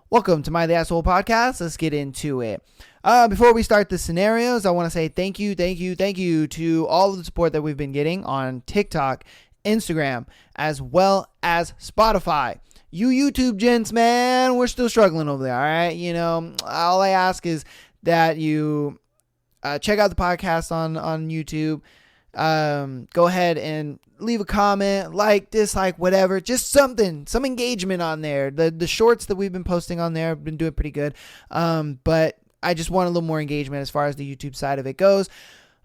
Welcome to My The Asshole Podcast. Let's get into it. Before we start the scenarios, I want to say thank you to all of the support that we've been getting on TikTok, Instagram, as well as Spotify. You YouTube gents, man, we're still struggling over there, all right? You know, all I ask is that you check out the podcast on YouTube. Go ahead and leave a comment, like, dislike, whatever, just something, some engagement on there. The shorts that we've been posting on there have been doing pretty good. But I just want a little more engagement as far as the YouTube side of it goes.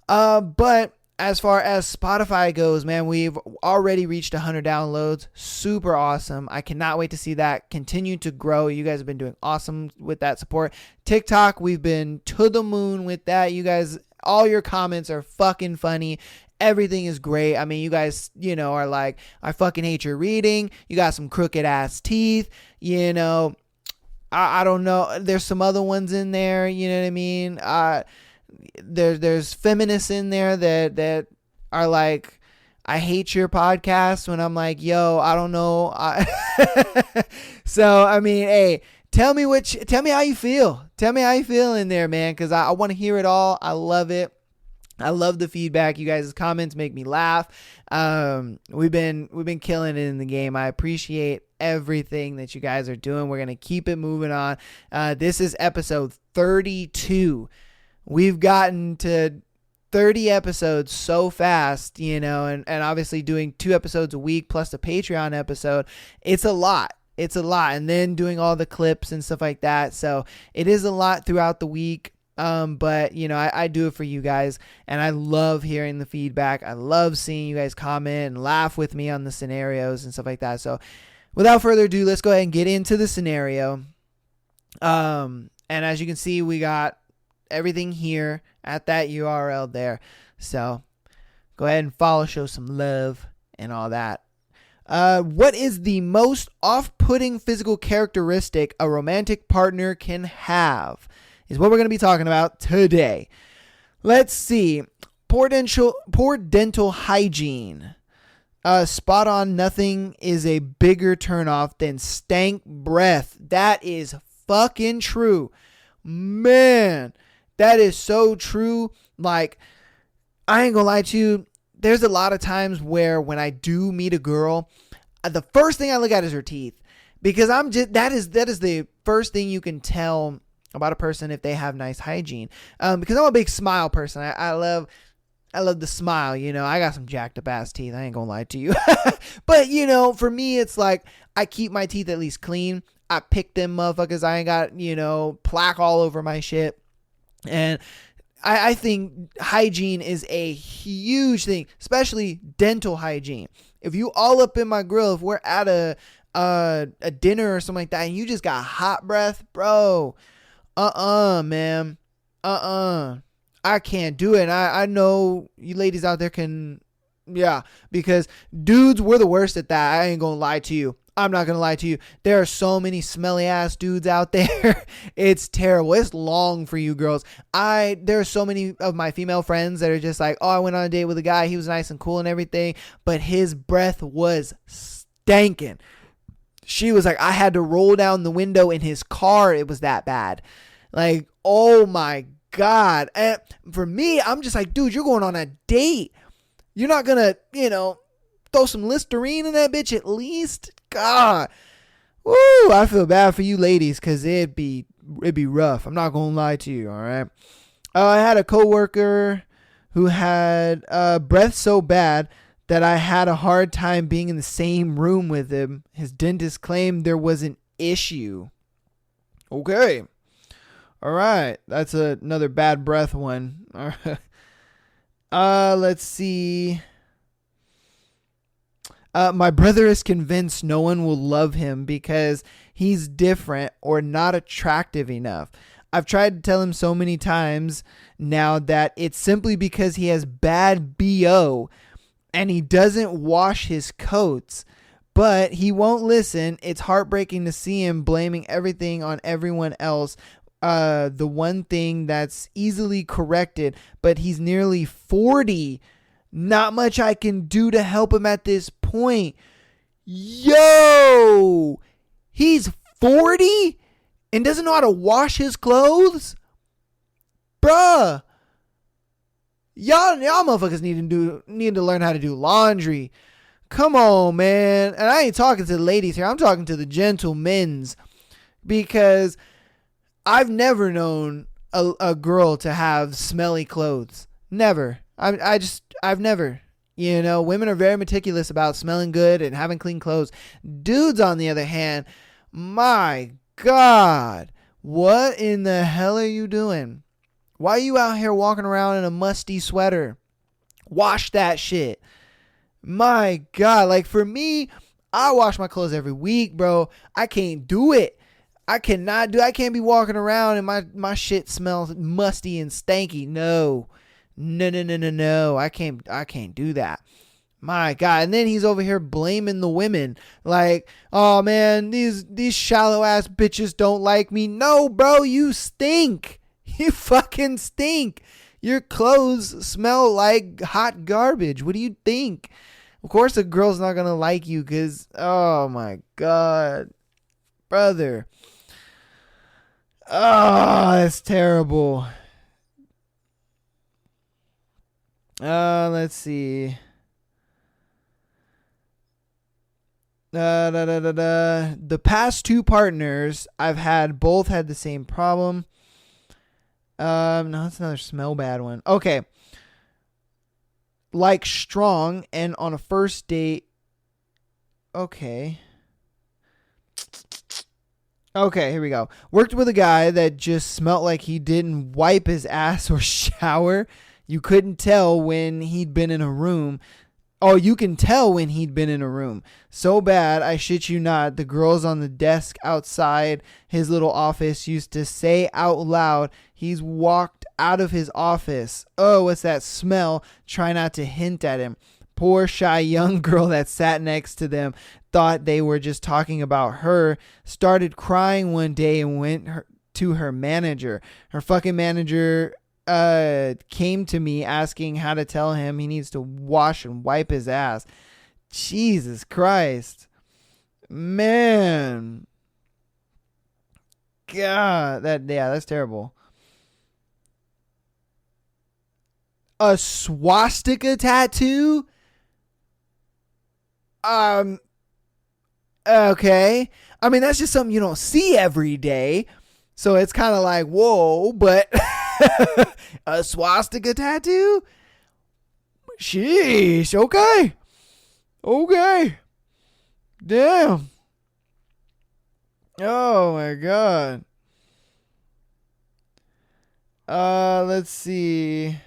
But as far as Spotify goes, man, we've already reached 100 downloads. Super awesome. I cannot wait to see that continue to grow. You guys have been doing awesome with that support. TikTok, we've been to the moon with that. You guys, all your comments are fucking funny. Everything is great. I mean, you guys, are like, I fucking hate your reading. You got some crooked ass teeth. I don't know. There's some other ones in there. You know what I mean? There's feminists in there that are like, I hate your podcast, when I'm like, yo, I don't know. So, I mean, hey, tell me how you feel. Tell me how you feel in there, man. Cause I want to hear it all. I love it. I love the feedback. You guys' comments make me laugh. We've been killing it in the game. I appreciate everything that you guys are doing. We're going to keep it moving on. This is episode 32. We've gotten to 30 episodes so fast, and obviously doing 2 episodes a week plus the Patreon episode. It's a lot. And then doing all the clips and stuff like that. So it is a lot throughout the week. But I do it for you guys, and I love hearing the feedback. I love seeing you guys comment and laugh with me on the scenarios and stuff like that. So without further ado, let's go ahead and get into the scenario. And as you can see, we got everything here at that URL there. So go ahead and follow, show some love and all that. What is the most off-putting physical characteristic a romantic partner can have? Is what we're going to be talking about today. Let's see. Poor dental hygiene. Spot on. Nothing is a bigger turnoff than stank breath. That is fucking true. Man, that is so true. Like, I ain't gonna lie to you. There's a lot of times where when I do meet a girl, the first thing I look at is her teeth. Because that is the first thing you can tell about a person if they have nice hygiene. Because I'm a big smile person. I love the smile. I got some jacked up ass teeth. I ain't gonna lie to you. But for me, it's like I keep my teeth at least clean. I pick them motherfuckers. I ain't got plaque all over my shit. And I think hygiene is a huge thing, especially dental hygiene. If you all up in my grill, if we're at a dinner or something like that, and you just got hot breath, bro. Man. I can't do it. And I know you ladies out there can, because dudes, we're the worst at that. I ain't gonna lie to you. I'm not gonna lie to you. There are so many smelly ass dudes out there. It's terrible. It's long for you girls. There are so many of my female friends that are just like, oh, I went on a date with a guy. He was nice and cool and everything, but his breath was stankin'. She was like, I had to roll down the window in his car. It was that bad. Like, oh my God. And for me, I'm just like, dude, you're going on a date. You're not going to, throw some Listerine in that bitch at least? God. Woo, I feel bad for you ladies because it'd be rough. I'm not going to lie to you, all right? I had a coworker who had breath so bad that I had a hard time being in the same room with him. His dentist claimed there was an issue. Okay. All right. That's another bad breath one. All right. Let's see. My brother is convinced no one will love him because he's different or not attractive enough. I've tried to tell him so many times now that it's simply because he has bad BO and he doesn't wash his coats, but he won't listen. It's heartbreaking to see him blaming everything on everyone else. The one thing that's easily corrected, but he's nearly 40. Not much I can do to help him at this point. Yo, he's 40 and doesn't know how to wash his clothes? Bruh. Y'all motherfuckers need to learn how to do laundry. Come on, man. And I ain't talking to the ladies here. I'm talking to the gentlemen's, because I've never known a girl to have smelly clothes. Never. I've never. You know, women are very meticulous about smelling good and having clean clothes. Dudes, on the other hand, my God, what in the hell are you doing? Why are you out here walking around in a musty sweater? Wash that shit. My God, like for me, I wash my clothes every week, bro. I can't do it. I can't be walking around and my shit smells musty and stanky. No. I can't do that. My God. And then he's over here blaming the women. Like, oh man, these shallow ass bitches don't like me. No, bro, you stink. You fucking stink. Your clothes smell like hot garbage. What do you think? Of course a girl's not gonna like you because, oh my God. Brother. Oh, that's terrible. Let's see. The past two partners I've had both had the same problem. No, that's another smell bad one. Okay. Like strong and on a first date. Okay, here we go. Worked with a guy that just smelled like he didn't wipe his ass or shower. You couldn't tell when he'd been in a room. Oh, you can tell when he'd been in a room. So bad, I shit you not, the girls on the desk outside his little office used to say out loud, he's walked out of his office. Oh, what's that smell? Try not to hint at him. Poor shy young girl that sat next to them thought they were just talking about her, started crying one day and went to her manager. Her fucking manager came to me asking how to tell him he needs to wash and wipe his ass. Jesus Christ. Man. God, that's terrible. A swastika tattoo? Okay. I mean, that's just something you don't see every day. So it's kind of like, whoa, but a swastika tattoo? Sheesh. Okay. Damn. Oh my God. Let's see.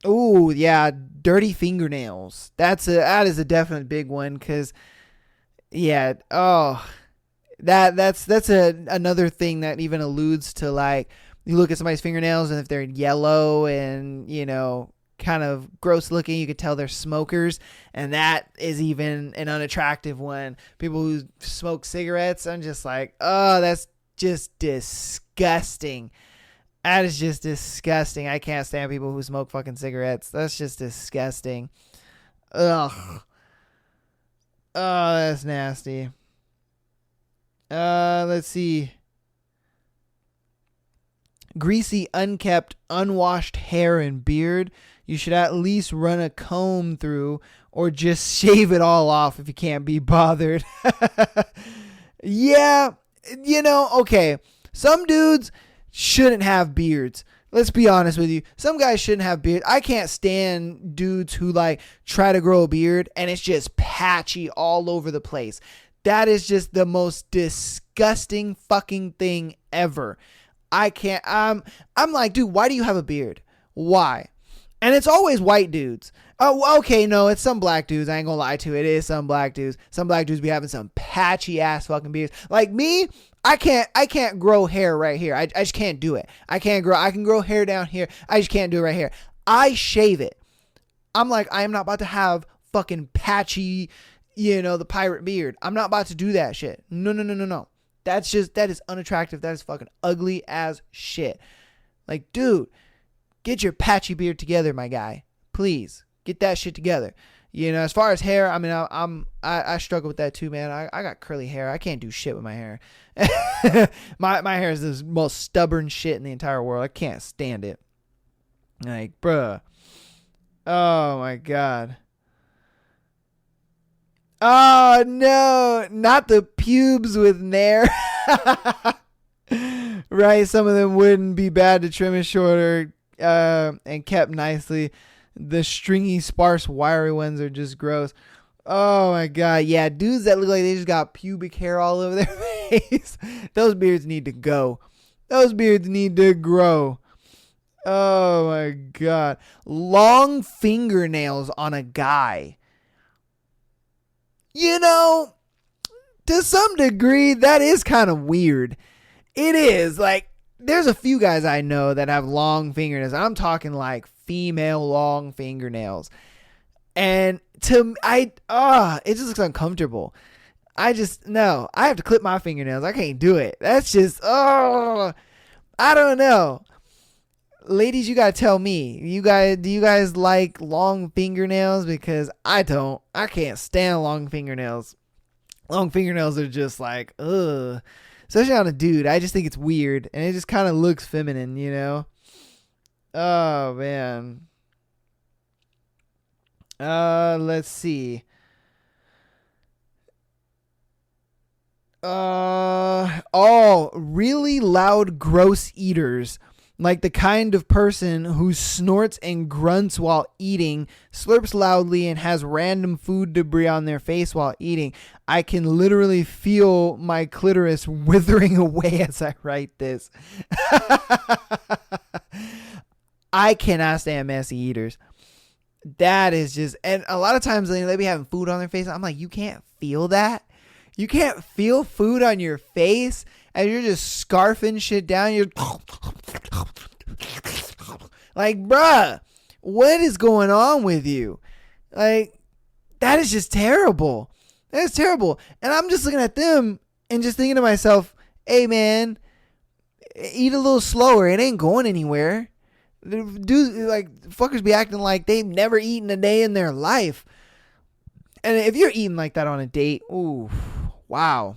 Oh yeah, dirty fingernails. That is a definite big one, because yeah, that's another thing that even alludes to, like, you look at somebody's fingernails and if they're yellow and, you know, kind of gross looking, you could tell they're smokers, and that is even an unattractive one. People who smoke cigarettes, I'm just like, oh, that's just disgusting. That is just disgusting. I can't stand people who smoke fucking cigarettes. That's just disgusting. Ugh. Oh, that's nasty. Let's see. Greasy, unkept, unwashed hair and beard. You should at least run a comb through or just shave it all off if you can't be bothered. Yeah, you know, okay. Some dudes shouldn't have beards. Let's be honest with you. Some guys shouldn't have beards. I can't stand dudes who like try to grow a beard and it's just patchy all over the place. That is just the most disgusting fucking thing ever. I can't. I'm like, dude, why do you have a beard? Why? And it's always white dudes. Oh, okay, no, it's some black dudes. I ain't gonna lie to you. It is some black dudes. Some black dudes be having some patchy ass fucking beards. Like me, I can't grow hair right here. I just can't do it. I can grow hair down here. I just can't do it right here. I shave it. I'm like, I am not about to have fucking patchy, you know, the pirate beard. I'm not about to do that shit. No. That is unattractive. That is fucking ugly as shit. Like, dude, get your patchy beard together, my guy. Please, get that shit together. You know, as far as hair, I mean, I struggle with that too, man. I got curly hair. I can't do shit with my hair. my hair is the most stubborn shit in the entire world. I can't stand it. Like, bruh. Oh my God. Oh no, not the pubes with nair. Right, some of them wouldn't be bad to trim it shorter and kept nicely. The stringy, sparse, wiry ones are just gross. Oh my God, yeah, dudes that look like they just got pubic hair all over their face. Those beards need to go. Those beards need to grow. Oh my God. Long fingernails on a guy. You know, to some degree, that is kind of weird. It is. Like, there's a few guys I know that have long fingernails. I'm talking like female long fingernails. And it just looks uncomfortable. I have to clip my fingernails. I can't do it. That's just, I don't know. Ladies, you gotta tell me. Do you guys like long fingernails? Because I don't. I can't stand long fingernails. Long fingernails are just like, ugh. Especially on a dude. I just think it's weird. And it just kind of looks feminine, you know? Oh, man. Let's see. Really loud, gross eaters. Like the kind of person who snorts and grunts while eating, slurps loudly, and has random food debris on their face while eating. I can literally feel my clitoris withering away as I write this. I cannot stand messy eaters. That is just, and a lot of times they be having food on their face. I'm like, you can't feel that? You can't feel food on your face? And you're just scarfing shit down. You're like, bruh, what is going on with you? Like, that is just terrible. That is terrible. And I'm just looking at them and just thinking to myself, hey, man, eat a little slower. It ain't going anywhere. Dudes, like, fuckers be acting like they've never eaten a day in their life. And if you're eating like that on a date, ooh, wow.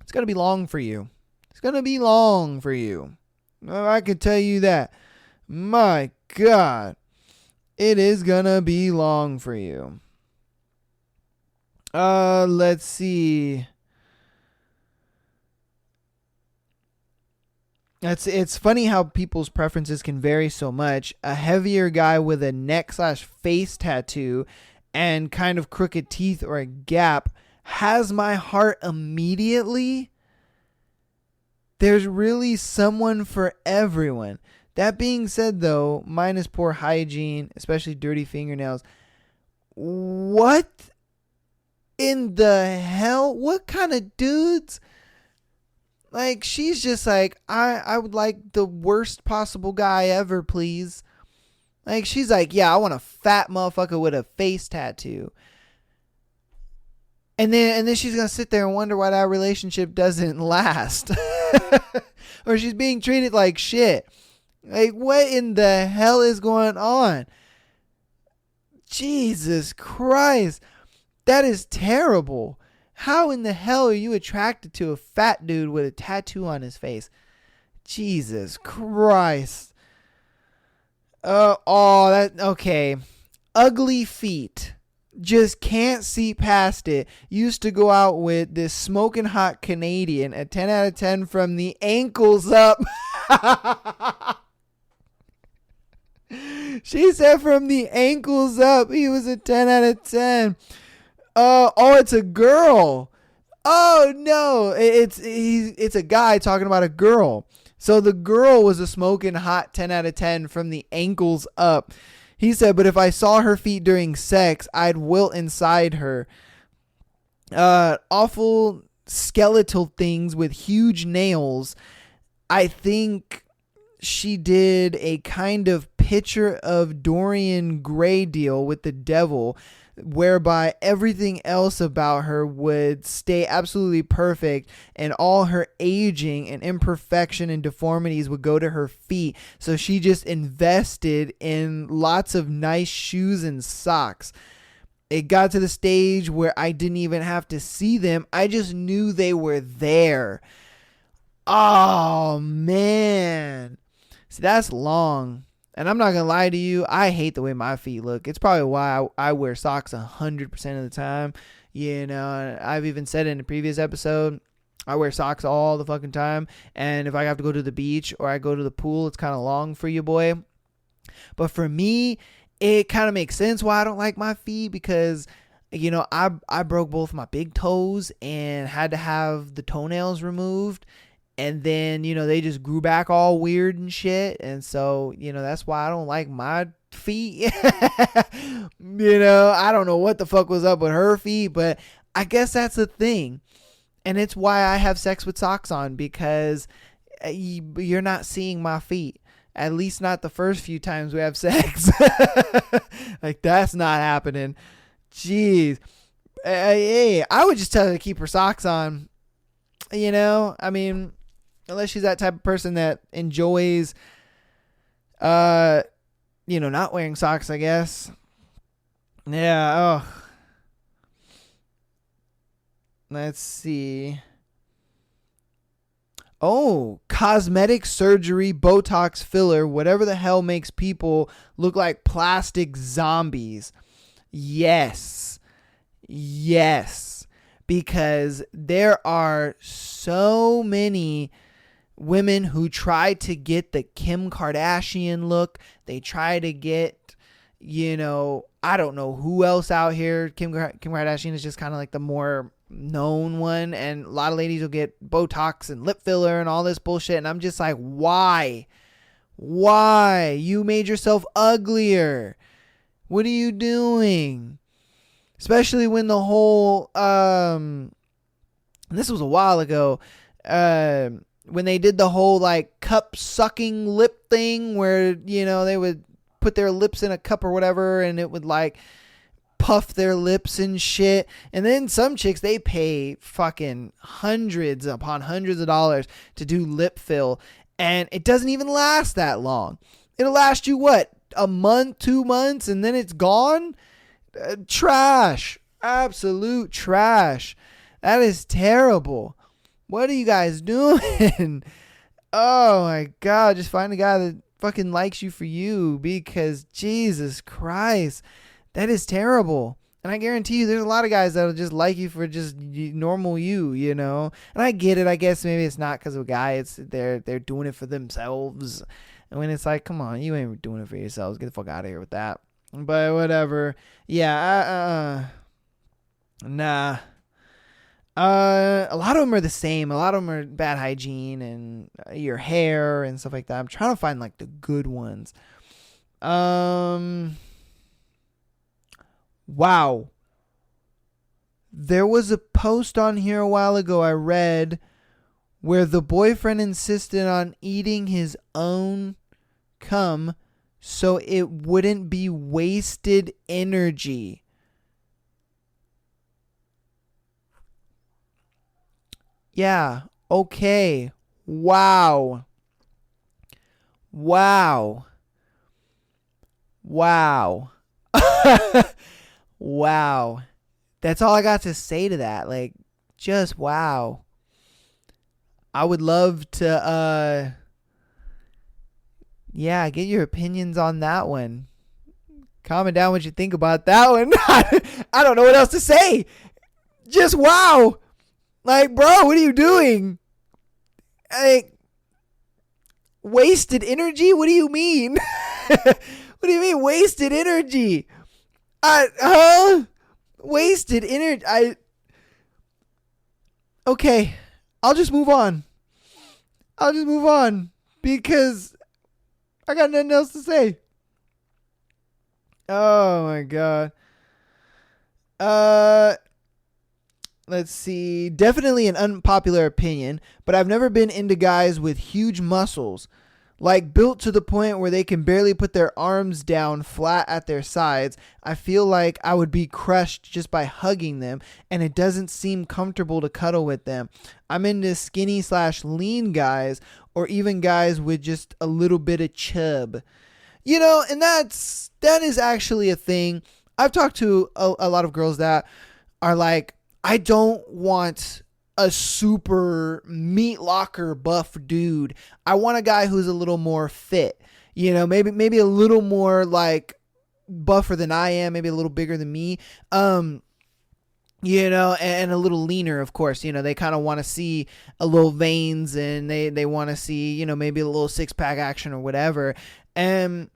It's going to be long for you. It's going to be long for you. I can tell you that. My God. It is going to be long for you. Let's see. It's funny how people's preferences can vary so much. A heavier guy with a neck/face tattoo and kind of crooked teeth or a gap has my heart immediately. There's really someone for everyone. That being said, though, mine is poor hygiene, especially dirty fingernails. What in the hell? What kind of dudes? Like, she's just like, I would like the worst possible guy ever, please. Like, she's like, yeah, I want a fat motherfucker with a face tattoo. And then she's going to sit there and wonder why that relationship doesn't last. Or she's being treated like shit. Like, what in the hell is going on? Jesus Christ. That is terrible. How in the hell are you attracted to a fat dude with a tattoo on his face? Jesus Christ. Okay. Ugly feet. Just can't see past it. Used to go out with this smoking hot Canadian, a 10 out of 10 from the ankles up. She said from the ankles up, he was a 10 out of 10. It's a girl. Oh no, it's a guy talking about a girl. So the girl was a smoking hot 10 out of 10 from the ankles up. He said, but if I saw her feet during sex, I'd wilt inside her. Awful skeletal things with huge nails. I think she did a kind of picture of Dorian Gray deal with the devil, whereby everything else about her would stay absolutely perfect and all her aging and imperfection and deformities would go to her feet. So she just invested in lots of nice shoes and socks. it got to the stage where I didn't even have to see them. I just knew they were there. Oh, man. See, that's long. And I'm not going to lie to you. I hate the way my feet look. It's probably why I wear socks 100% of the time. You know, I've even said it in a previous episode. I wear socks all the fucking time. And if I have to go to the beach or I go to the pool, it's kind of long for you, boy. But for me, it kind of makes sense why I don't like my feet, because, you know, I broke both my big toes and had to have the toenails removed. And then, you know, they just grew back all weird and shit. And so, you know, that's why I don't like my feet. You know, I don't know what the fuck was up with her feet, but I guess that's the thing. And it's why I have sex with socks on, because you're not seeing my feet. At least not the first few times we have sex. Like, that's not happening. Jeez. Hey, I would just tell her to keep her socks on. You know, I mean, unless she's that type of person that enjoys, you know, not wearing socks, I guess. Yeah. Oh. Let's see. Oh, cosmetic surgery, Botox filler, whatever the hell makes people look like plastic zombies. Yes. Yes. Because there are so many women who try to get the Kim Kardashian look. They try to get, you know, I don't know who else out here. Kim Kardashian is just kind of like the more known one, and a lot of ladies will get Botox and lip filler and all this bullshit, and I'm just like, why you made yourself uglier? What are you doing? Especially when the whole this was a while ago, when they did the whole like cup sucking lip thing, where, you know, they would put their lips in a cup or whatever, and it would like puff their lips and shit. And then some chicks, they pay fucking hundreds upon hundreds of dollars to do lip fill, and it doesn't even last that long. It'll last you what, a month, 2 months, and then it's gone. Trash. Absolute trash. That is terrible. What are you guys doing? Oh my God, just find a guy that fucking likes you for you, because Jesus Christ, that is terrible. And I guarantee you there's a lot of guys that'll just like you for just normal you know. And I get it. I guess maybe it's not because of a guy. It's they're doing it for themselves. And when it's like, come on, you ain't doing it for yourselves. Get the fuck out of here with that. But whatever. Yeah, nah. A lot of them are the same. A lot of them are bad hygiene and your hair and stuff like that. I'm trying to find like the good ones. Wow. There was a post on here a while ago I read where the boyfriend insisted on eating his own cum so it wouldn't be wasted energy. Yeah, okay. Wow. Wow. Wow. That's all I got to say to that. Like, just wow. I would love to, yeah, get your opinions on that one. Comment down what you think about that one. I don't know what else to say. Just wow. Like, bro, what are you doing? Like, wasted energy? What do you mean? What do you mean wasted energy? Wasted energy. Okay, I'll just move on. Because I got nothing else to say. Oh my God. Let's see. Definitely an unpopular opinion, but I've never been into guys with huge muscles, like built to the point where they can barely put their arms down flat at their sides. I feel like I would be crushed just by hugging them, and it doesn't seem comfortable to cuddle with them. I'm into skinny/lean guys, or even guys with just a little bit of chub. You know, and that is actually a thing. I've talked to a lot of girls that are like, I don't want a super meat locker buff dude. I want a guy who's a little more fit. Maybe a little more like buffer than I am, maybe a little bigger than me. And a little leaner, of course. They kind of want to see a little veins, and they want to see, maybe a little six-pack action or whatever. And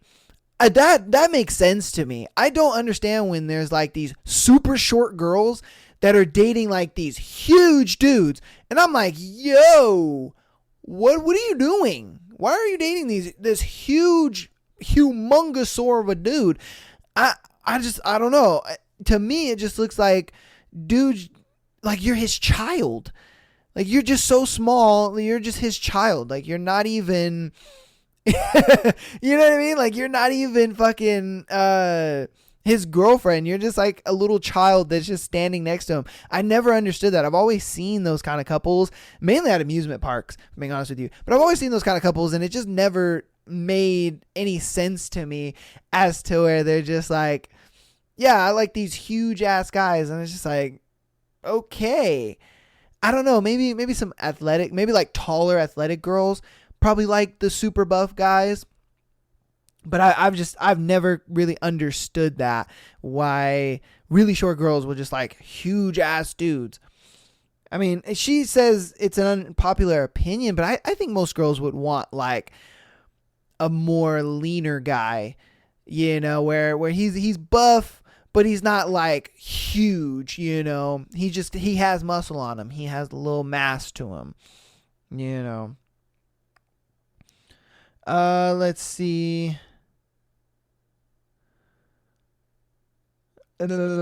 that makes sense to me. I don't understand when there's like these super short girls that are dating like these huge dudes. And I'm like, yo, what are you doing? Why are you dating this huge, humongous of a dude? I don't know. To me, it just looks like, dude, like you're his child. Like you're just so small. You're just his child. Like you're not even, you know what I mean? Like you're not even fucking, his girlfriend. You're just like a little child that's just standing next to him. I never understood that. I've always seen those kind of couples, mainly at amusement parks, if I'm being honest with you. But I've always seen those kind of couples, and it just never made any sense to me as to where they're just like, yeah, I like these huge ass guys. And it's just like, okay. I don't know. Maybe some athletic, maybe like taller athletic girls probably like the super buff guys. But I've never really understood that, why really short girls will just like huge ass dudes. I mean, she says it's an unpopular opinion, but I think most girls would want like a more leaner guy, where he's buff, but he's not like huge, he has muscle on him. He has a little mass to him, let's see. Huh.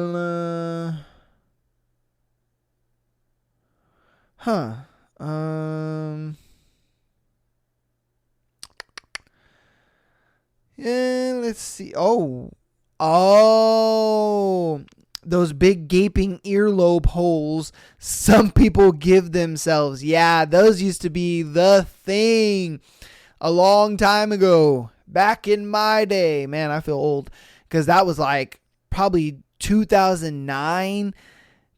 Yeah, let's see. Oh, those big gaping earlobe holes some people give themselves. Yeah, those used to be the thing a long time ago. Back in my day. Man, I feel old, because that was like probably 2009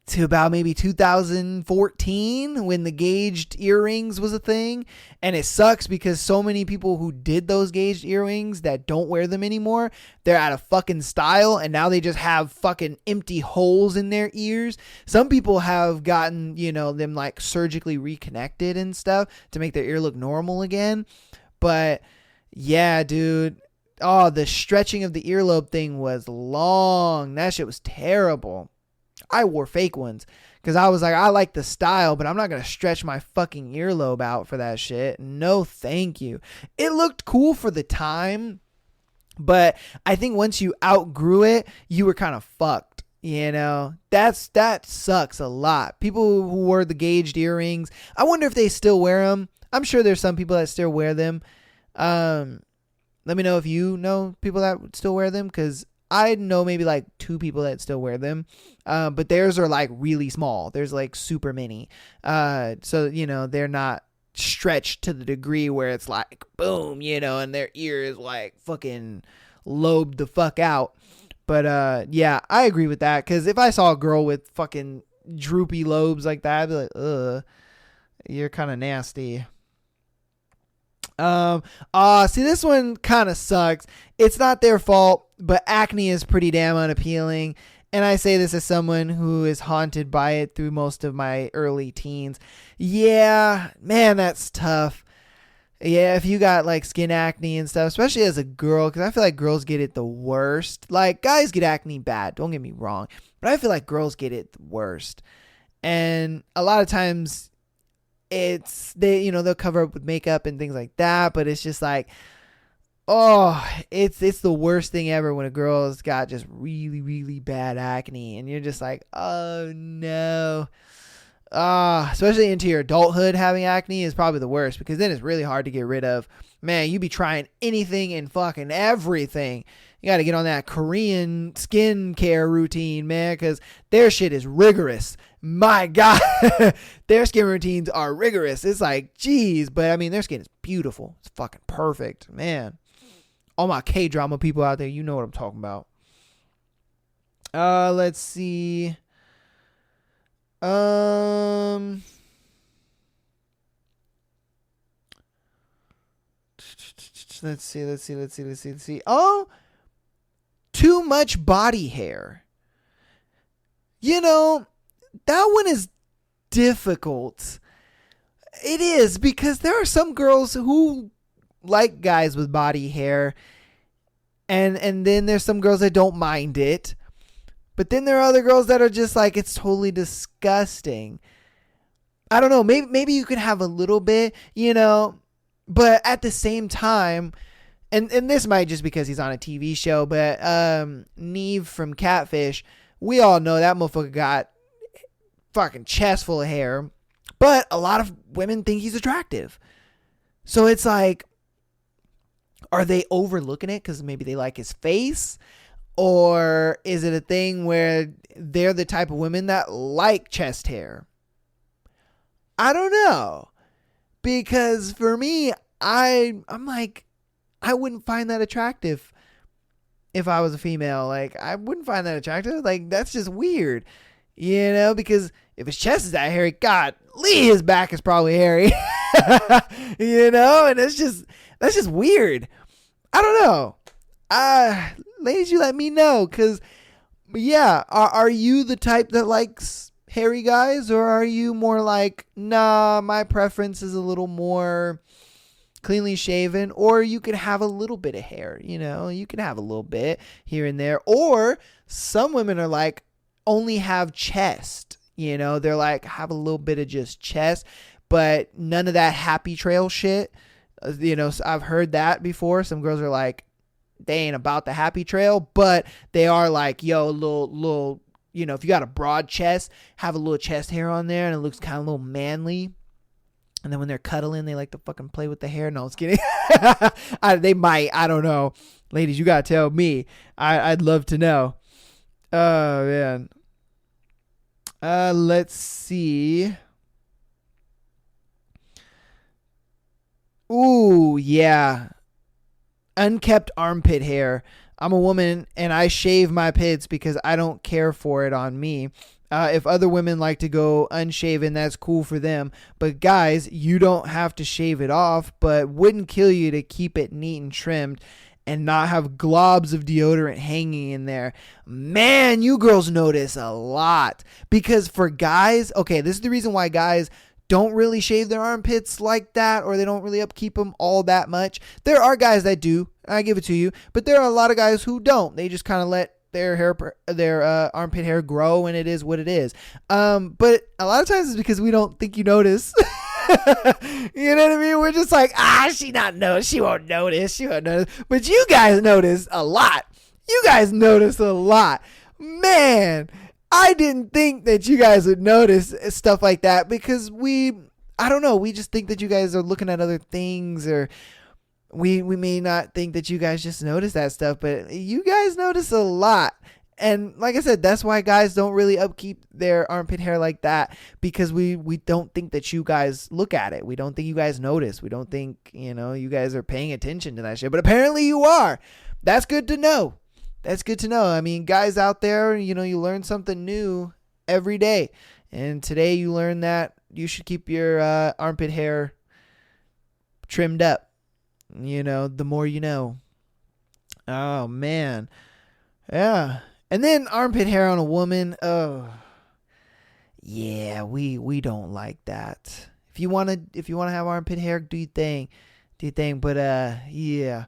to about maybe 2014 when the gauged earrings was a thing. And it sucks because so many people who did those gauged earrings that don't wear them anymore, they're out of fucking style, and now they just have fucking empty holes in their ears. Some people have gotten, them like surgically reconnected and stuff to make their ear look normal again. But yeah, dude. Oh, the stretching of the earlobe thing was long. That shit was terrible. I wore fake ones because I was like, I like the style, but I'm not going to stretch my fucking earlobe out for that shit. No, thank you. It looked cool for the time, but I think once you outgrew it, you were kind of fucked. That sucks a lot. People who wore the gauged earrings, I wonder if they still wear them. I'm sure there's some people that still wear them. Let me know if you know people that still wear them, because I know maybe like 2 people that still wear them. But theirs are like really small. There's like super mini. So, they're not stretched to the degree where it's like boom, and their ear is like fucking lobed the fuck out. But yeah, I agree with that, because if I saw a girl with fucking droopy lobes like that, I'd be like, ugh, you're kind of nasty. See, this one kind of sucks. It's not their fault, but acne is pretty damn unappealing. And I say this as someone who is haunted by it through most of my early teens. Yeah, man, that's tough. Yeah, if you got like skin acne and stuff, especially as a girl, because I feel like girls get it the worst. Like, guys get acne bad, don't get me wrong, but I feel like girls get it the worst. And a lot of times they'll cover up with makeup and things like that, but it's just like, oh, it's the worst thing ever when a girl's got just really, really bad acne, and you're just like, oh no. Especially into your adulthood, having acne is probably the worst, because then it's really hard to get rid of. Man, you be trying anything and fucking everything. You got to get on that Korean skincare routine, man, because their shit is rigorous. My God, their skin routines are rigorous. It's like, geez, but I mean, their skin is beautiful. It's fucking perfect, man. All my K-drama people out there, you know what I'm talking about. Let's see. Um, let's see. Oh, too much body hair. You know, that one is difficult. It is, because there are some girls who like guys with body hair, and then there's some girls that don't mind it. But then there are other girls that are just like, it's totally disgusting. I don't know. Maybe you can have a little bit, but at the same time, and this might just because he's on a TV show, but Nev from Catfish, we all know that motherfucker got fucking chest full of hair, but a lot of women think he's attractive. So it's like, are they overlooking it because maybe they like his face? Or is it a thing where they're the type of women that like chest hair? I don't know. Because for me, I'm like, I wouldn't find that attractive if I was a female. Like, I wouldn't find that attractive. Like, that's just weird. Because if his chest is that hairy, God, his back is probably hairy. And that's just weird. I don't know. Ladies, you let me know, because, yeah, are you the type that likes hairy guys, or are you more like, nah, my preference is a little more cleanly shaven? Or you can have a little bit of hair, you can have a little bit here and there. Or some women are like, only have chest, they're like, have a little bit of just chest, but none of that happy trail shit. So I've heard that before. Some girls are like, they ain't about the happy trail, but they are like, yo, a little, if you got a broad chest, have a little chest hair on there and it looks kind of a little manly. And then when they're cuddling, they like to fucking play with the hair. No, I was kidding. They might. I don't know. Ladies, you got to tell me. I'd love to know. Oh, man. Let's see. Ooh, yeah. Unkept armpit hair. I'm a woman and I shave my pits because I don't care for it on me. If other women like to go unshaven, that's cool for them. But guys, you don't have to shave it off, but wouldn't kill you to keep it neat and trimmed and not have globs of deodorant hanging in there. Man, you girls notice a lot. Because for guys, okay, this is the reason why guys don't really shave their armpits like that, or they don't really upkeep them all that much. There are guys that do, I give it to you, but there are a lot of guys who don't. They just kind of let their armpit hair grow, and it is what it is. But a lot of times it's because we don't think you notice. You know what I mean? We're just like, she won't notice. But you guys notice a lot. Man, I didn't think that you guys would notice stuff like that, because I don't know, we just think that you guys are looking at other things, or we may not think that you guys just notice that stuff, but you guys notice a lot. And like I said, that's why guys don't really upkeep their armpit hair like that, because we don't think that you guys look at it. We don't think you guys notice. We don't think, you guys are paying attention to that shit, but apparently you are. That's good to know. I mean, guys out there, you learn something new every day. And today you learn that you should keep your armpit hair trimmed up. The more you know. Oh, man. Yeah. And then armpit hair on a woman. Oh, yeah, we don't like that. If you want to have armpit hair, do your thing. But yeah,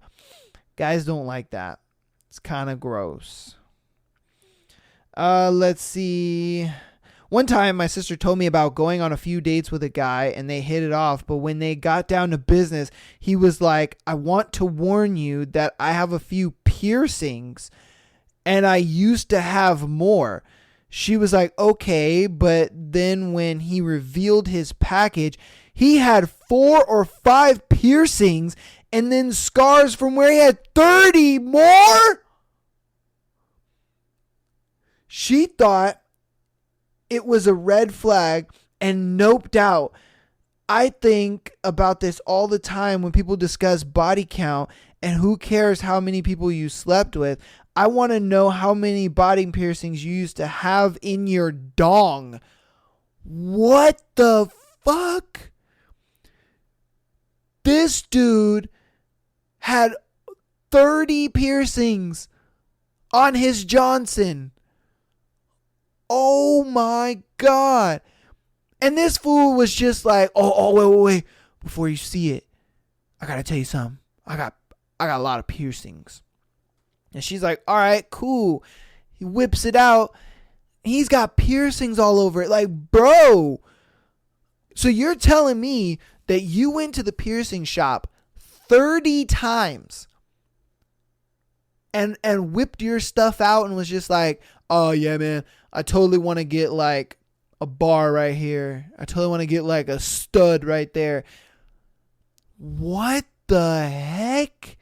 guys don't like that. It's kind of gross. Let's see. One time my sister told me about going on a few dates with a guy and they hit it off, but when they got down to business, he was like, I want to warn you that I have a few piercings and I used to have more. She was like, okay, but then when he revealed his package, he had 4 or 5 piercings and then scars from where he had 30 more. She thought it was a red flag and noped out. I think about this all the time when people discuss body count and who cares how many people you slept with. I want to know how many body piercings you used to have in your dong. What the fuck? This dude had 30 piercings on his Johnson. Oh my God. And this fool was just like, wait. Before you see it, I gotta tell you something. I got a lot of piercings. And she's like, all right, cool. He whips it out. He's got piercings all over it. Like, bro. So you're telling me that you went to the piercing shop 30 times and whipped your stuff out and was just like, oh yeah, man, I totally want to get like a bar right here. I totally want to get like a stud right there. What the heck?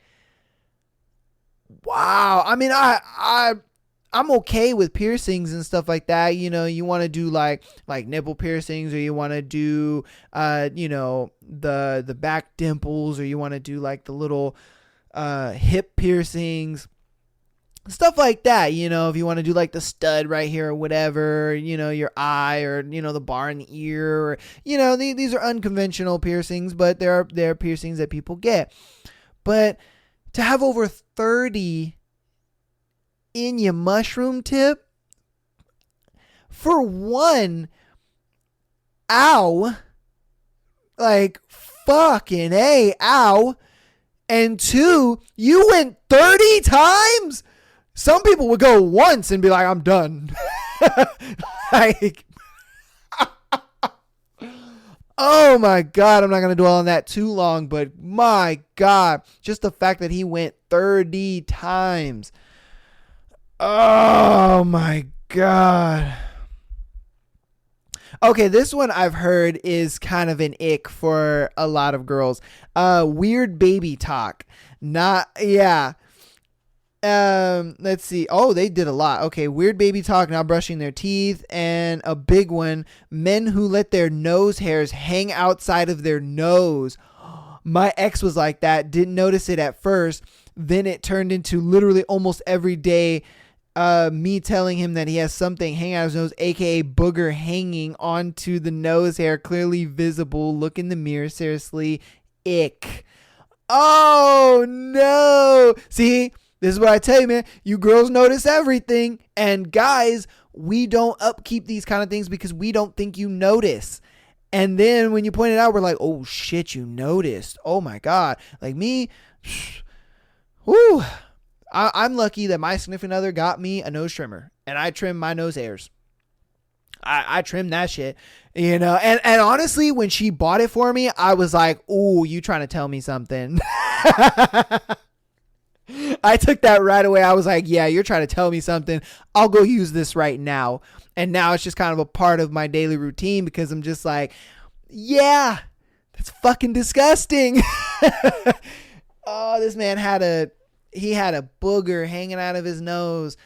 Wow. I mean, I'm okay with piercings and stuff like that. You know, you want to do like nipple piercings, or you want to do, the back dimples, or you want to do like the little, hip piercings, stuff like that. You know, if you want to do like the stud right here or whatever, you know, your eye, or, you know, the bar in the ear, or, you know, these are unconventional piercings, but there are piercings that people get. But to have over 30 in your mushroom tip, for one, ow, like fucking A, ow. And two, you went 30 times? Some people would go once and be like, I'm done. Like, oh my God, I'm not going to dwell on that too long, but my God, just the fact that he went 30 times. Oh my God. Okay, this one I've heard is kind of an ick for a lot of girls. Weird baby talk. Let's see. Oh, they did a lot. Okay, weird baby talk, not brushing their teeth, and a big one, men who let their nose hairs hang outside of their nose. My ex was like that, didn't notice it at first. Then it turned into literally almost every day me telling him that he has something hanging out of his nose, aka booger hanging onto the nose hair, clearly visible. Look in the mirror, seriously. Ick. Oh no. See, this is what I tell you, man. You girls notice everything. And guys, we don't upkeep these kind of things because we don't think you notice. And then when you point it out, we're like, oh shit, you noticed. Oh my God. Like me, whoo. I'm lucky that my significant other got me a nose trimmer, and I trim my nose hairs. I trim that shit, you know, and honestly, when she bought it for me, I was like, ooh, you trying to tell me something? I took that right away. I was like, yeah, you're trying to tell me something. I'll go use this right now. And now it's just kind of a part of my daily routine because I'm just like, yeah, that's fucking disgusting. Oh, this man had a booger hanging out of his nose.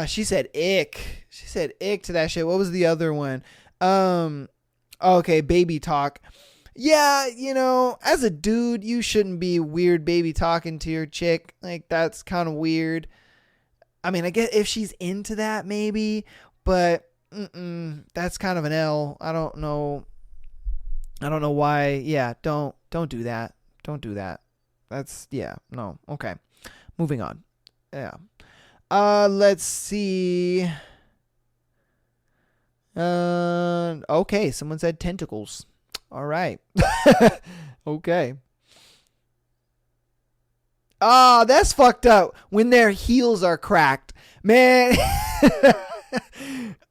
She said ick. She said ick to that shit. What was the other one? Okay, baby talk. Yeah, you know, as a dude, you shouldn't be weird baby talking to your chick. Like, that's kind of weird. I mean, I guess if she's into that, maybe, but that's kind of an L. I don't know why. Yeah, don't do that. Don't do that. That's, yeah, no. Okay. Moving on. Yeah. Let's see. Okay, someone said tentacles. All right. Okay. That's fucked up when their heels are cracked. Man.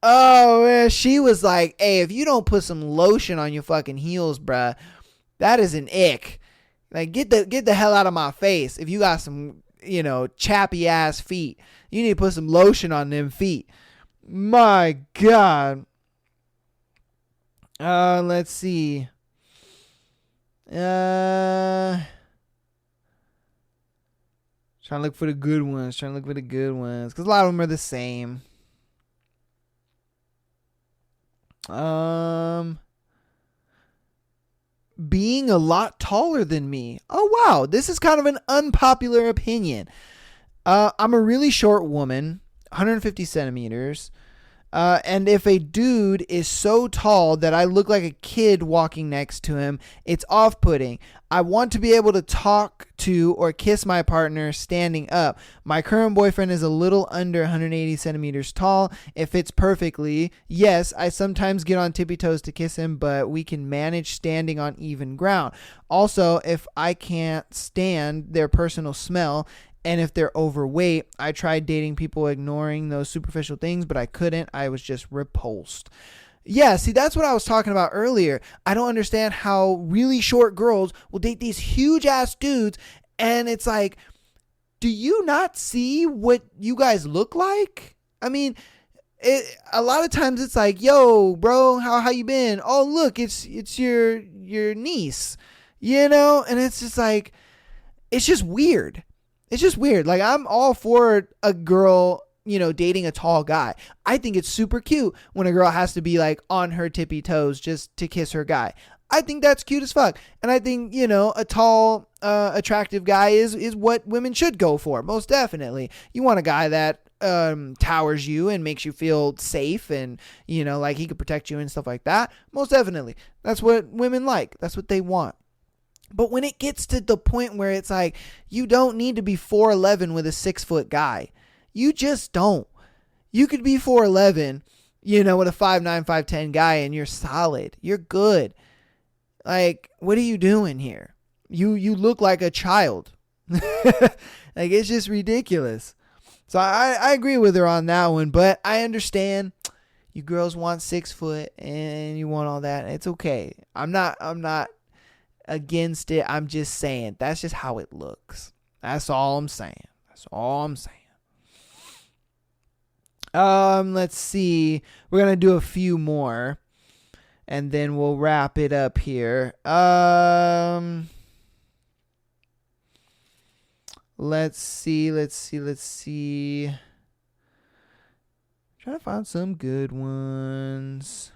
Oh, man. She was like, hey, if you don't put some lotion on your fucking heels, bruh, that is an ick. Like, get the hell out of my face. If you got some, you know, chappy ass feet, you need to put some lotion on them feet. My God. Let's see. Trying to look for the good ones. Because a lot of them are the same. Being a lot taller than me. Oh, wow. This is kind of an unpopular opinion. I'm a really short woman, 150 centimeters. And if a dude is so tall that I look like a kid walking next to him, it's off-putting. I want to be able to talk to or kiss my partner standing up. My current boyfriend is a little under 180 centimeters tall. It fits perfectly. Yes, I sometimes get on tippy toes to kiss him, but we can manage standing on even ground. Also, if I can't stand their personal smell, and if they're overweight, I tried dating people ignoring those superficial things, but I couldn't. I was just repulsed. Yeah, see, that's what I was talking about earlier. I don't understand how really short girls will date these huge ass dudes. And it's like, do you not see what you guys look like? I mean, a lot of times it's like, yo, bro, how you been? Oh, look, it's your niece, and it's just like, it's just weird. It's just weird. Like, I'm all for a girl, dating a tall guy. I think it's super cute when a girl has to be like on her tippy toes just to kiss her guy. I think that's cute as fuck. And I think, a tall, attractive guy is what women should go for. Most definitely. You want a guy that towers you and makes you feel safe and, like he could protect you and stuff like that. Most definitely. That's what women like. That's what they want. But when it gets to the point where it's like, you don't need to be 4'11" with a 6-foot guy. You just don't. You could be 4'11", with a 5'9", 5'10" guy and you're solid. You're good. Like, what are you doing here? You look like a child. Like, it's just ridiculous. So I agree with her on that one, but I understand you girls want 6 foot and you want all that. It's okay. I'm not against it. I'm just saying that's just how it looks. That's all I'm saying. Let's see. We're gonna do a few more and then we'll wrap it up here. Let's see. Trying to find some good ones.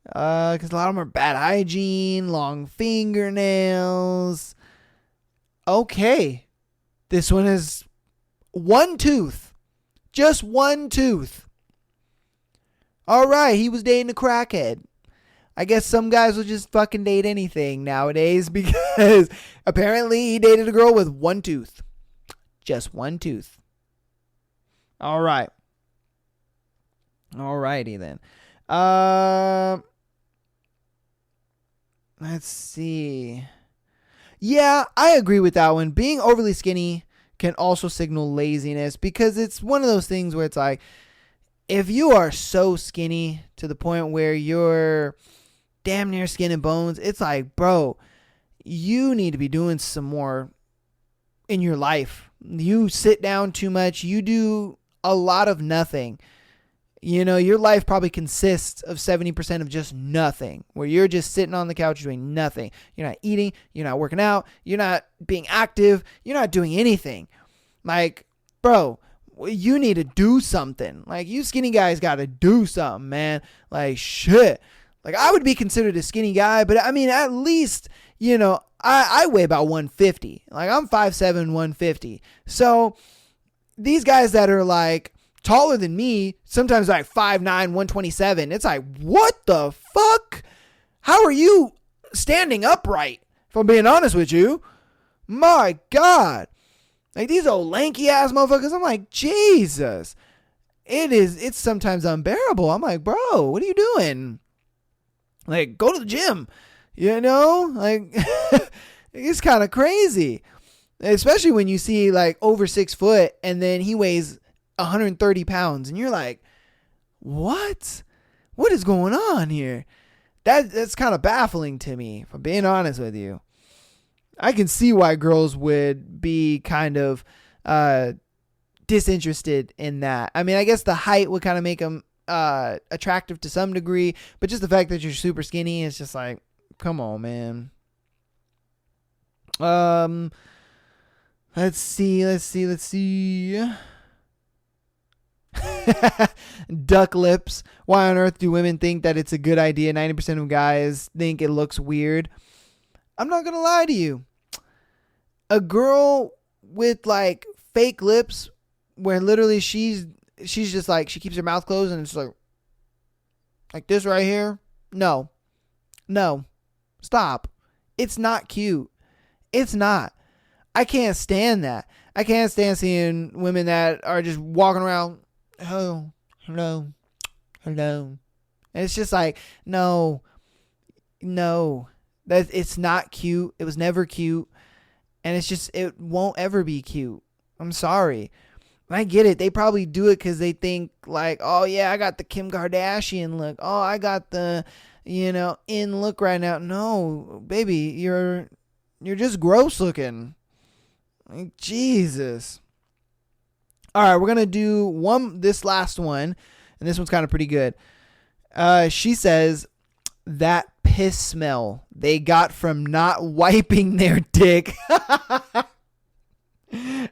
Because a lot of them are bad hygiene, long fingernails. Okay. This one is one tooth. Just one tooth. All right. He was dating a crackhead. I guess some guys will just fucking date anything nowadays because apparently he dated a girl with one tooth. Just one tooth. All right. Alrighty then. Let's see. Yeah, I agree with that one. Being overly skinny can also signal laziness because it's one of those things where it's like, if you are so skinny to the point where you're damn near skin and bones, it's like, bro, you need to be doing some more in your life. You sit down too much. You do a lot of nothing. Your life probably consists of 70% of just nothing, where you're just sitting on the couch doing nothing. You're not eating. You're not working out. You're not being active. You're not doing anything. Like, bro, you need to do something. Like, you skinny guys got to do something, man. Like, shit. Like, I would be considered a skinny guy, but I mean, at least, I weigh about 150. Like, I'm 5'7", 150. So these guys that are like taller than me, sometimes like 5'9", 127. It's like, what the fuck? How are you standing upright? If I'm being honest with you, my God, like these old lanky ass motherfuckers. I'm like, Jesus, it's sometimes unbearable. I'm like, bro, what are you doing? Like, go to the gym, like it's kind of crazy, especially when you see like over 6 foot and then he weighs 130 pounds and you're like, what is going on here? That's kind of baffling to me, if I'm being honest with you. I can see why girls would be kind of disinterested in that. I mean, I guess the height would kind of make them attractive to some degree, but just the fact that you're super skinny is just like, come on, man. Let's see. Duck lips. Why on earth do women think that it's a good idea? 90% of guys think it looks weird. I'm not gonna lie to you. A girl with like fake lips where literally she's just like, she keeps her mouth closed and it's like this right here. No, stop. It's not cute. It's not. I can't stand that. I can't stand seeing women that are just walking around, oh, hello. And it's just like, no, that it's not cute. It was never cute. And it's just, it won't ever be cute. I'm sorry. I get it. They probably do it because they think like, oh yeah, I got the Kim Kardashian look. Oh, I got the, in look right now. No, baby, you're just gross looking. Like, Jesus. All right, we're going to do this last one. And this one's kind of pretty good. She says, that piss smell they got from not wiping their dick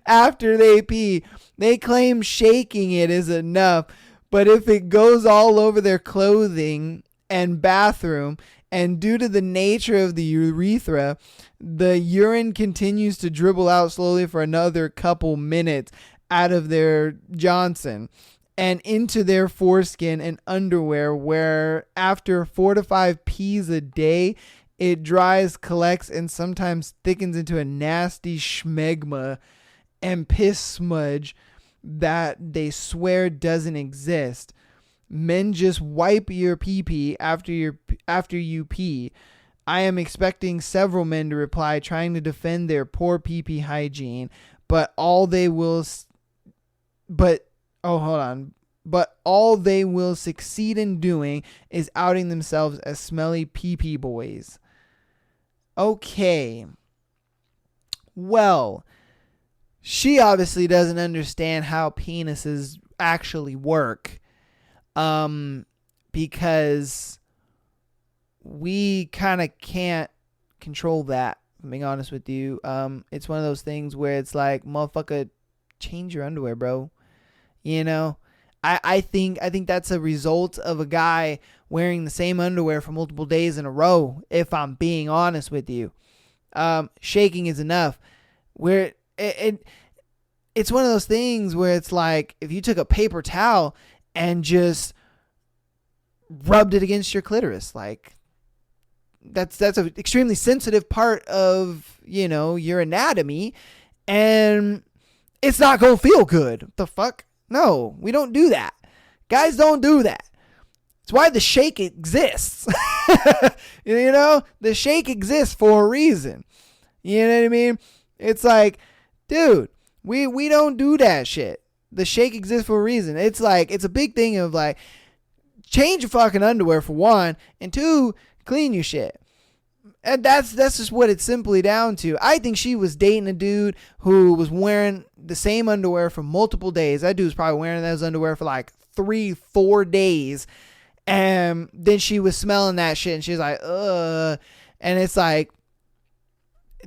after they pee. They claim shaking it is enough, but if it goes all over their clothing and bathroom, and due to the nature of the urethra, the urine continues to dribble out slowly for another couple minutes out of their Johnson and into their foreskin and underwear, where after 4 to 5 pees a day, it dries, collects, and sometimes thickens into a nasty schmegma and piss smudge that they swear doesn't exist. Men just wipe your pee-pee after you pee. I am expecting several men to reply trying to defend their poor pee-pee hygiene, but all they will succeed in doing is outing themselves as smelly pee-pee boys. Okay. Well, she obviously doesn't understand how penises actually work. Because we kind of can't control that, if I'm being honest with you. It's one of those things where it's like, motherfucker, change your underwear, bro. I think that's a result of a guy wearing the same underwear for multiple days in a row, if I'm being honest with you. Shaking is enough. Where it's one of those things where it's like, if you took a paper towel and just rubbed it against your clitoris, like that's an extremely sensitive part of, your anatomy, and it's not going to feel good. What the fuck? No, we don't do that. Guys don't do that. It's why the shake exists. The shake exists for a reason. You know what I mean? It's like, dude, we don't do that shit. The shake exists for a reason. It's like, it's a big thing of like, change your fucking underwear for one, and two, clean your shit. And that's just what it's simply down to. I think she was dating a dude who was wearing the same underwear for multiple days. That dude was probably wearing those underwear for like 3-4 days. And then she was smelling that shit and she's like, ugh. And it's like,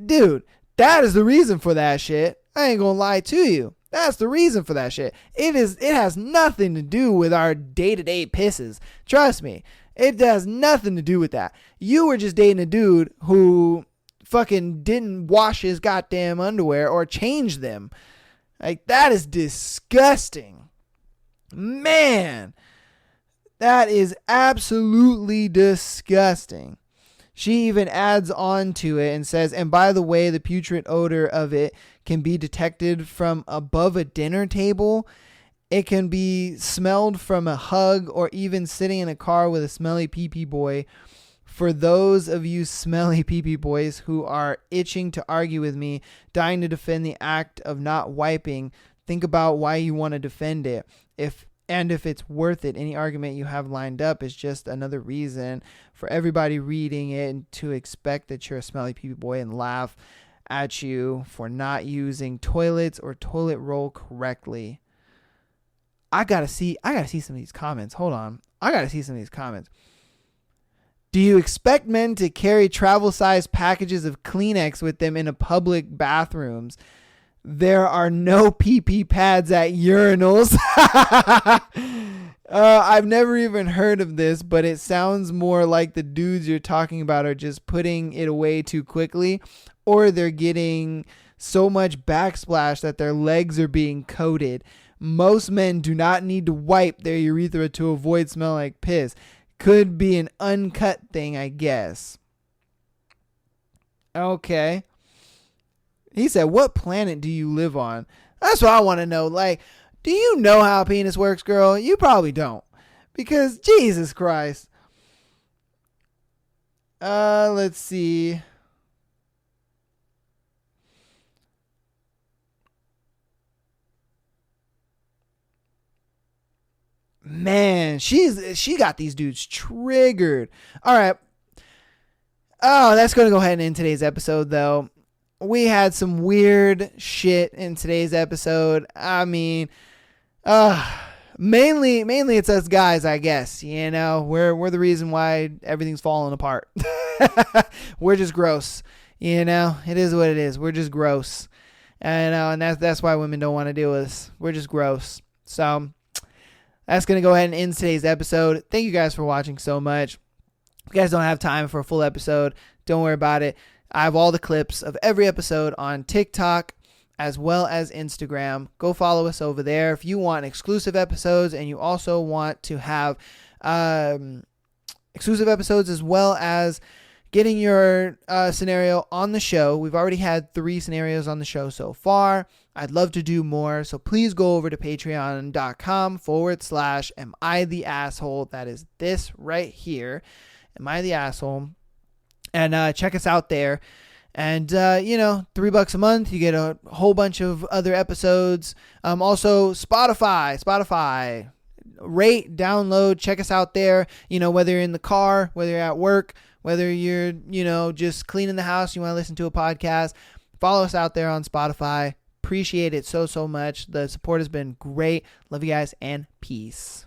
dude, that is the reason for that shit. I ain't gonna lie to you. That's the reason for that shit. It has nothing to do with our day-to-day pisses. Trust me. It has nothing to do with that. You were just dating a dude who fucking didn't wash his goddamn underwear or change them. Like, that is disgusting. Man, that is absolutely disgusting. She even adds on to it and says, and by the way, the putrid odor of it can be detected from above a dinner table. It can be smelled from a hug or even sitting in a car with a smelly pee-pee boy. For those of you smelly pee-pee boys who are itching to argue with me, dying to defend the act of not wiping, think about why you want to defend it. If it's worth it. Any argument you have lined up is just another reason for everybody reading it and to expect that you're a smelly pee-pee boy and laugh at you for not using toilets or toilet roll correctly. I gotta see some of these comments. Hold on. I gotta see some of these comments. Do you expect men to carry travel-sized packages of Kleenex with them in a public bathrooms? There are no pee-pee pads at urinals. I've never even heard of this, but it sounds more like the dudes you're talking about are just putting it away too quickly, or they're getting so much backsplash that their legs are being coated. Most men do not need to wipe their urethra to avoid smelling like piss. Could be an uncut thing, I guess. Okay. He said, what planet do you live on? That's what I want to know. Like, do you know how a penis works, girl? You probably don't. Because, Jesus Christ. Let's see. Man, she got these dudes triggered. All right. Oh, that's going to go ahead and end today's episode, though. We had some weird shit in today's episode. I mean, mainly it's us guys, I guess. You know, we're the reason why everything's falling apart. We're just gross. You know, it is what it is. We're just gross. And that's why women don't want to deal with us. We're just gross. So that's going to go ahead and end today's episode. Thank you guys for watching so much. If you guys don't have time for a full episode, don't worry about it. I have all the clips of every episode on TikTok as well as Instagram. Go follow us over there. If you want exclusive episodes and you also want to have exclusive episodes as well as getting your scenario on the show. We've already had 3 scenarios on the show so far. I'd love to do more. So please go over to patreon.com/am I the asshole. That is this right here. Am I the asshole? And check us out there. And, $3 a month, you get a whole bunch of other episodes. Also, Spotify. Rate, download, check us out there. Whether you're in the car, whether you're at work, whether you're, just cleaning the house, you want to listen to a podcast, follow us out there on Spotify. Appreciate it so much. The support has been great. Love you guys, and peace.